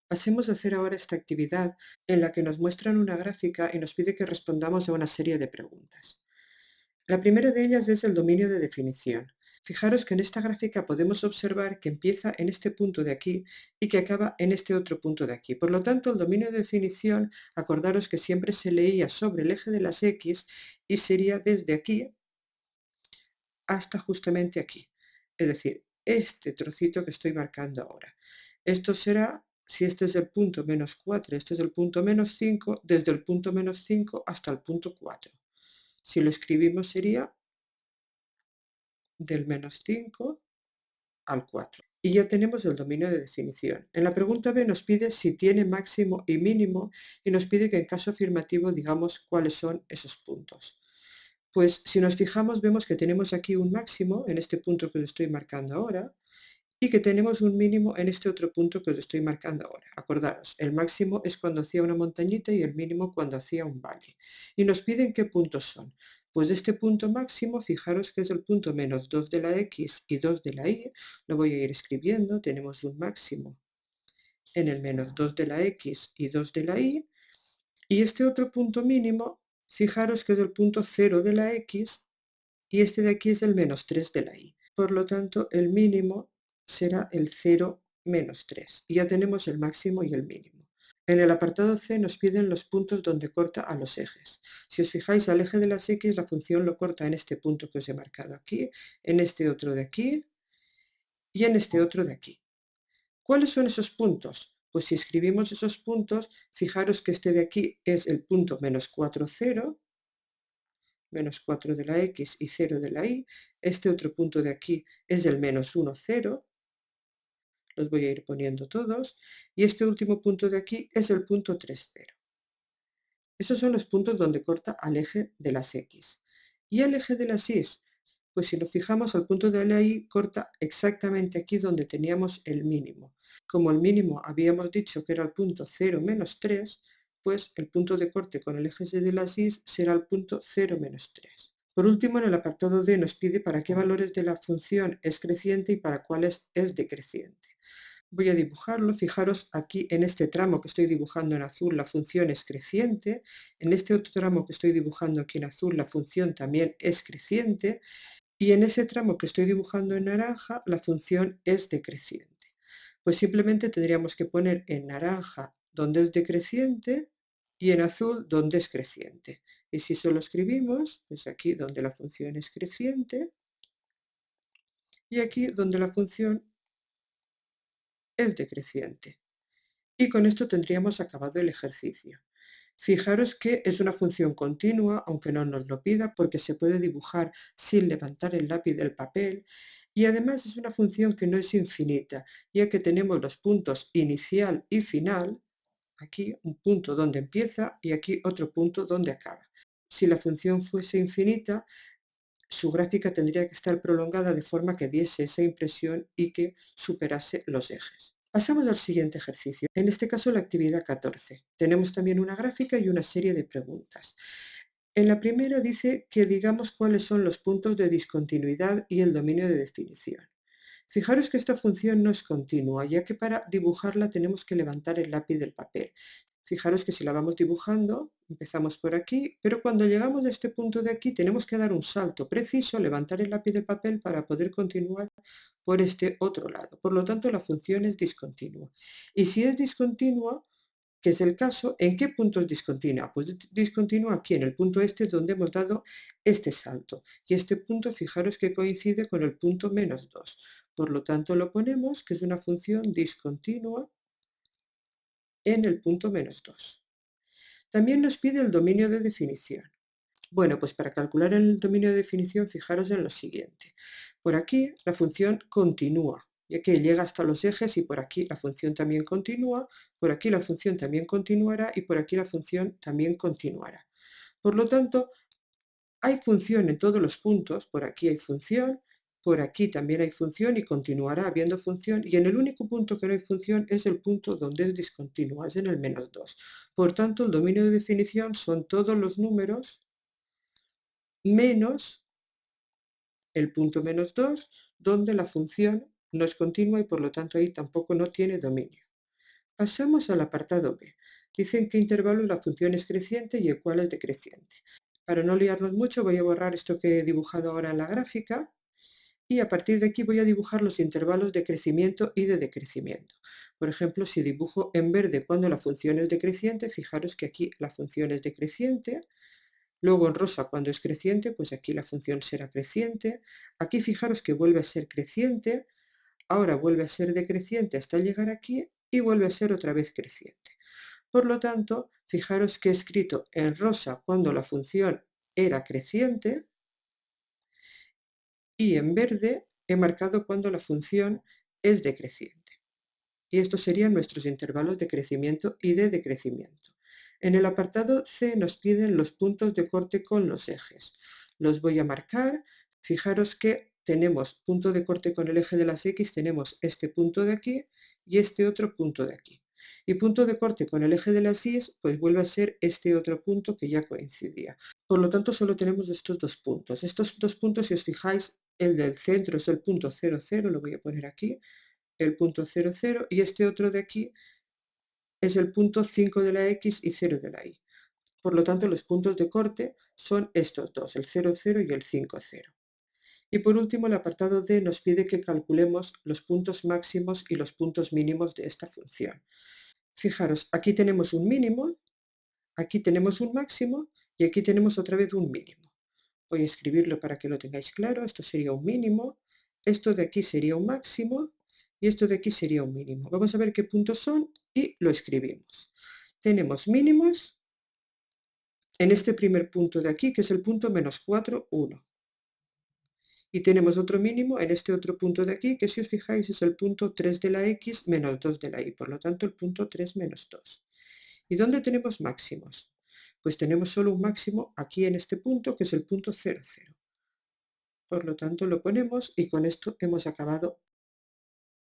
Pasemos a hacer ahora esta actividad en la que nos muestran una gráfica y nos pide que respondamos a una serie de preguntas. La primera de ellas es el dominio de definición. Fijaros que en esta gráfica podemos observar que empieza en este punto de aquí y que acaba en este otro punto de aquí. Por lo tanto, el dominio de definición, acordaros que siempre se leía sobre el eje de las X y sería desde aquí hasta justamente aquí. Es decir, este trocito que estoy marcando ahora. Esto será, si este es el punto menos 4, este es el punto menos 5, desde el punto menos 5 hasta el punto 4. Si lo escribimos sería del menos 5 al 4. Y ya tenemos el dominio de definición. En la pregunta B nos pide si tiene máximo y mínimo y nos pide que en caso afirmativo digamos cuáles son esos puntos. Pues si nos fijamos vemos que tenemos aquí un máximo en este punto que os estoy marcando ahora y que tenemos un mínimo en este otro punto que os estoy marcando ahora. Acordaros, el máximo es cuando hacía una montañita y el mínimo cuando hacía un valle. Y nos piden qué puntos son. Pues este punto máximo, fijaros que es el punto menos 2 de la X y 2 de la Y, lo voy a ir escribiendo, tenemos un máximo en el menos 2 de la X y 2 de la Y, y este otro punto mínimo, fijaros que es el punto 0 de la X y este de aquí es el menos 3 de la Y. Por lo tanto, el mínimo será el 0 menos 3. Y ya tenemos el máximo y el mínimo. En el apartado C nos piden los puntos donde corta a los ejes. Si os fijáis al eje de las X, la función lo corta en este punto que os he marcado aquí, en este otro de aquí y en este otro de aquí. ¿Cuáles son esos puntos? Pues si escribimos esos puntos, fijaros que este de aquí es el punto menos 4, 0, menos 4 de la X y 0 de la Y. Este otro punto de aquí es el menos 1, 0. Los voy a ir poniendo todos. Y este último punto de aquí es el punto 3, 0. Esos son los puntos donde corta al eje de las X. ¿Y el eje de las Y? Pues si nos fijamos, al punto de la Y corta exactamente aquí donde teníamos el mínimo. Como el mínimo habíamos dicho que era el punto 0 menos 3, pues el punto de corte con el eje de las Y será el punto 0 menos 3. Por último, en el apartado D nos pide para qué valores de la función es creciente y para cuáles es decreciente. Voy a dibujarlo. Fijaros aquí en este tramo que estoy dibujando en azul la función es creciente, en este otro tramo que estoy dibujando aquí en azul la función también es creciente y en ese tramo que estoy dibujando en naranja la función es decreciente. Pues simplemente tendríamos que poner en naranja donde es decreciente y en azul donde es creciente. Y si solo escribimos, pues aquí donde la función es creciente y aquí donde la función es decreciente. Y con esto tendríamos acabado el ejercicio. Fijaros que es una función continua, aunque no nos lo pida, porque se puede dibujar sin levantar el lápiz del papel, y además es una función que no es infinita, ya que tenemos los puntos inicial y final, aquí un punto donde empieza y aquí otro punto donde acaba. Si la función fuese infinita, su gráfica tendría que estar prolongada de forma que diese esa impresión y que superase los ejes. Pasamos al siguiente ejercicio, en este caso la actividad 14. Tenemos también una gráfica y una serie de preguntas. En la primera dice que digamos cuáles son los puntos de discontinuidad y el dominio de definición. Fijaros que esta función no es continua, ya que para dibujarla tenemos que levantar el lápiz del papel. Fijaros que si la vamos dibujando, empezamos por aquí, pero cuando llegamos a este punto de aquí tenemos que dar un salto preciso, levantar el lápiz de papel para poder continuar por este otro lado. Por lo tanto, la función es discontinua. Y si es discontinua, que es el caso, ¿en qué punto es discontinua? Pues discontinua aquí, en el punto este donde hemos dado este salto. Y este punto, fijaros que coincide con el punto menos 2. Por lo tanto, lo ponemos que es una función discontinua en el punto menos 2. También nos pide el dominio de definición. Bueno, pues para calcular el dominio de definición, fijaros en lo siguiente. Por aquí la función continúa, ya que llega hasta los ejes y por aquí la función también continúa, por aquí la función también continuará y por aquí la función también continuará. Por lo tanto, hay función en todos los puntos, por aquí hay función, por aquí también hay función y continuará habiendo función, y en el único punto que no hay función es el punto donde es discontinua, es en el menos 2. Por tanto, el dominio de definición son todos los números menos el punto menos 2, donde la función no es continua y por lo tanto ahí tampoco no tiene dominio. Pasamos al apartado B. Dice en qué intervalo la función es creciente y en cuál es decreciente. Para no liarnos mucho voy a borrar esto que he dibujado ahora en la gráfica y a partir de aquí voy a dibujar los intervalos de crecimiento y de decrecimiento. Por ejemplo, si dibujo en verde cuando la función es decreciente, fijaros que aquí la función es decreciente. Luego en rosa cuando es creciente, pues aquí la función será creciente. Aquí fijaros que vuelve a ser creciente. Ahora vuelve a ser decreciente hasta llegar aquí y vuelve a ser otra vez creciente. Por lo tanto, fijaros que he escrito en rosa cuando la función era creciente y en verde he marcado cuando la función es decreciente. Y estos serían nuestros intervalos de crecimiento y de decrecimiento. En el apartado C nos piden los puntos de corte con los ejes. Los voy a marcar. Fijaros que tenemos punto de corte con el eje de las X, tenemos este punto de aquí y este otro punto de aquí. Y punto de corte con el eje de las Y, pues vuelve a ser este otro punto que ya coincidía. Por lo tanto, solo tenemos estos dos puntos. Estos dos puntos, si os fijáis, el del centro es el punto 0, 0, lo voy a poner aquí, el punto 0, 0, y este otro de aquí es el punto 5 de la X y 0 de la Y. Por lo tanto, los puntos de corte son estos dos, el 0, 0 y el 5, 0. Y por último, el apartado D nos pide que calculemos los puntos máximos y los puntos mínimos de esta función. Fijaros, aquí tenemos un mínimo, aquí tenemos un máximo y aquí tenemos otra vez un mínimo. Voy a escribirlo para que lo tengáis claro. Esto sería un mínimo, esto de aquí sería un máximo y esto de aquí sería un mínimo. Vamos a ver qué puntos son y lo escribimos. Tenemos mínimos en este primer punto de aquí, que es el punto menos 4, 1. Y tenemos otro mínimo en este otro punto de aquí, que si os fijáis es el punto 3 de la X menos 2 de la Y, por lo tanto el punto 3 menos 2. ¿Y dónde tenemos máximos? Pues tenemos solo un máximo aquí en este punto, que es el punto 0, 0. Por lo tanto lo ponemos y con esto hemos acabado